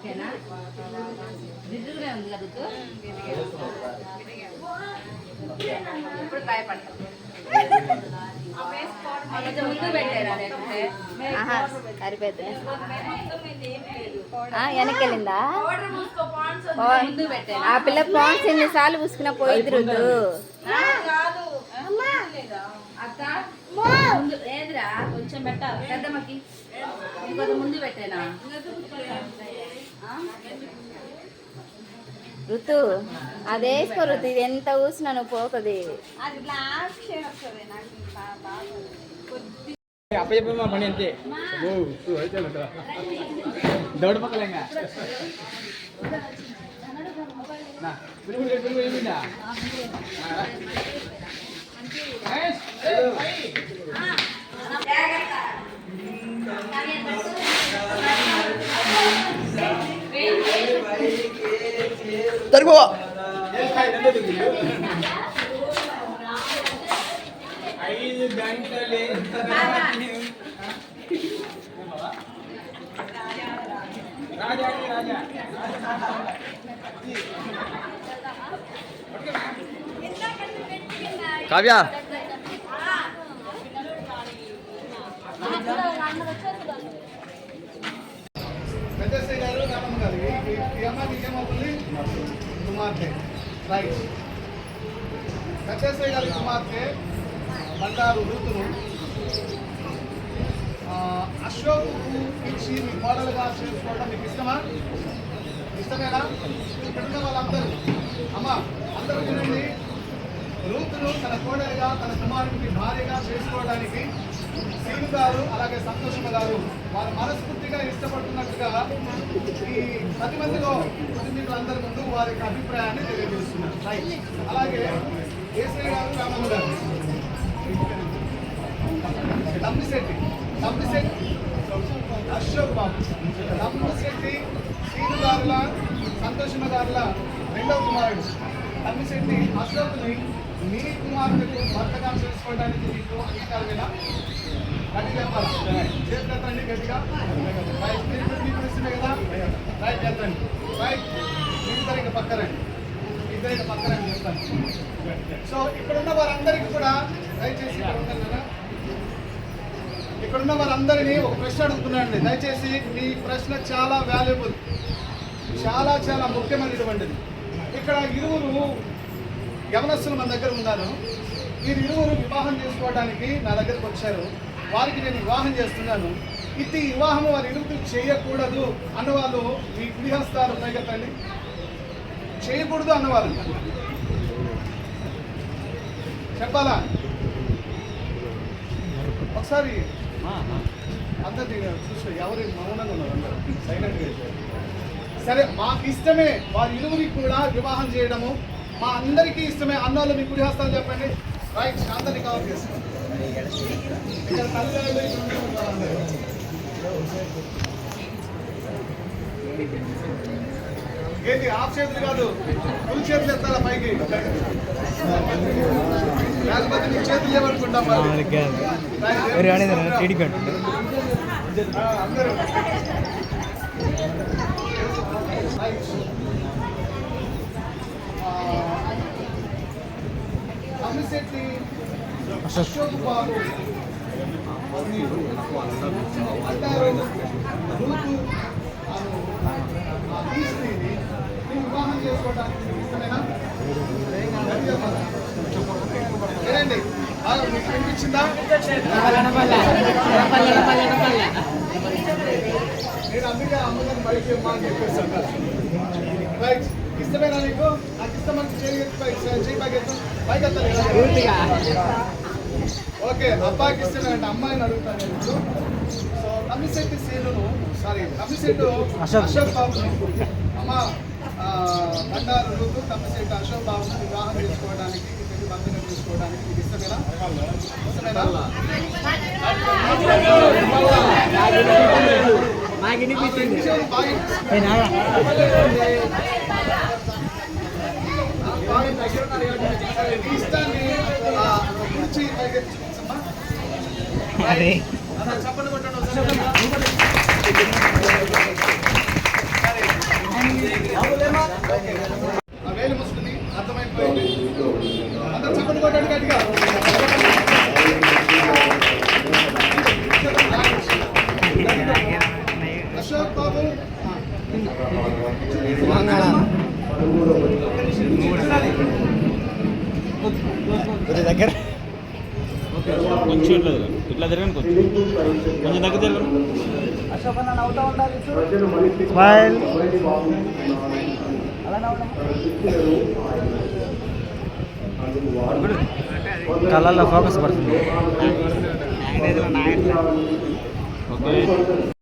ఓకేనా దిద్దుకునే ఉంది కదా ఇప్పుడు భయపడతాం ముందు పెట్టారా లేకపోతే సరిపోతుంది వెనకెళ్ళిందా ముందు పెట్టారా ఆ పిల్ల పాన్స్ ఎన్నిసార్లు పూసుకున్నా పోయింది రుద్దు అక్క ముందు ఏదిరా కొంచెం పెట్టాలి పెద్దమ్మకి ఇంకొక ముందు పెట్టేనా ఋతు అదే వేసుకో ఋతు ఇది ఎంత ఊసినా నువ్వు పోతుంది apa ya memang mana nanti? Wow, tu aja lah. Dah udah pakai lengah. Nah, belum ini dah. Guys, baik. Terbawa. ఐదు గంటలే రాజా రాజా కావ్య పెద్దశ్రీ గారు రామమ్మ గారు ఈ అమ్మాయికి ఏమవుతుంది కుమార్తె రైట్ పెద్దశ్రీ గారి కుమార్తె బండారు ఋతును అశోక్కు ఇచ్చి మీ కోడలుగా చేసుకోవడం మీకు ఇష్టమా? ఇష్టమేనా? ఇక్కడున్న వాళ్ళందరూ అమ్మ అందరూ వినండి. ఋతును తన కోడలుగా తన కుమారుడికి భార్యగా చేసుకోవడానికి శ్రీను గారు అలాగే సంతోషమ్మ గారు వారు మనస్ఫూర్తిగా ఇష్టపడుతున్నట్టుగా ఈ 10 మందిలో కుటుంబీకులందరి ముందు వారి యొక్క అభిప్రాయాన్ని తెలియజేస్తున్నారు. రైట్. అలాగే ఏసీ గారు రామమ్మ గారు తమ్మిశెట్టి అశోక్ బాబు తమ్మిశెట్టి శ్రీను గారుల సంతోషమ్మ గారుల రెండవ కుమారుడు తమ్మిశెట్టి అశోక్ని మీ కుమారులకు భర్తగా చేసుకోవడానికి మీకు అంగీకారమేనా? గట్టి చెప్పాలి. చేతులు ఎత్తండి గట్టిగా. రైట్. మీకు ఇష్టమే కదా? రైట్ ఎత్తండి. రైట్. ఇద్దరికి పక్కరండి చెప్తాను. సో ఇక్కడున్న వారందరికీ కూడా దయచేసి ఇక్కడున్న వారందరినీ ఒక ప్రశ్న అడుగుతున్నానండి. దయచేసి మీ ప్రశ్న చాలా వాల్యుబుల్, చాలా చాలా ముఖ్యమైనటువంటిది. ఇక్కడ ఇరువురు యవనస్తులు మన దగ్గర ఉన్నారు. మీరు ఇరువురు వివాహం చేసుకోవడానికి నా దగ్గరకు వచ్చారు. వారికి నేను వివాహం చేస్తున్నాను. ఇది వివాహం వారి ఇరువురు చేయకూడదు అన్నవాళ్ళు మీ కుడిహస్తాలు పైకెత్తండి. చేయకూడదు అన్నవాళ్ళు చెప్పాలా? ఒకసారి అందరి చూస్తే ఎవరు మౌనంగా ఉన్నారు, అందరూ సైలెంట్గా. సరే, మాకు ఇష్టమే వారి ఇరువురికి కూడా వివాహం చేయడము, మా అందరికీ ఇష్టమే అన్నోళ్ళు మీ కుడి హస్తాలు చెప్పండి. రైట్. అందరినీ కవర్ చేసుకోండి. ఇక్కడ తల్లిదండ్రులు ఏంటి ఆఫ్ చేతులు కాదు, ఫుల్ చేతులు ఎత్తాలా పైకి, లేకపోతే నీ చేతులు ఏమనుకుంటాం అందరూ. తమ్మిశెట్టి అశోక్ బాబు అంటారు ఋతు వివాహం చేసుకోవడానికి ఇష్టమేనా? ఏనండి మీకు వినిపించిందా? నేను అందుకే అమ్మగారిని బయటకి ఇమ్మా అని చెప్పేసాను. రైట్. ఇష్టమేనా నీకు? నాకు ఇష్టమని చేయి పైకెత్తాలి. ఓకే, అబ్బాయికి ఇష్టమేనంటే అమ్మాయిని అడుగుతాను నేను. సో తమ్మిశెట్టి అశోక్ బాబు అమ్మ బండారు ఋతు తమ్మిశెట్టి అశోక్ బాబుని వివాహం చేసుకోవడానికి పెళ్లి బంధంగా చేసుకోవడానికి మీకు ఇష్టమేనా? ఇష్టాన్ని గురించి చెప్పండి కొట్టండి. ఆ వేలు ముసుకుని అర్థమైపోయింది. అందరూ చప్పట్లు కొట్టండి గట్టిగా. అశోక్ బాబు దగ్గర కొంచెం ఇట్లా తిరగండి కొంచెం దగ్గర తిరగండి. స్మైల్. కళ్ళల్లో ఫోకస్ పడుతుంది. ఓకే.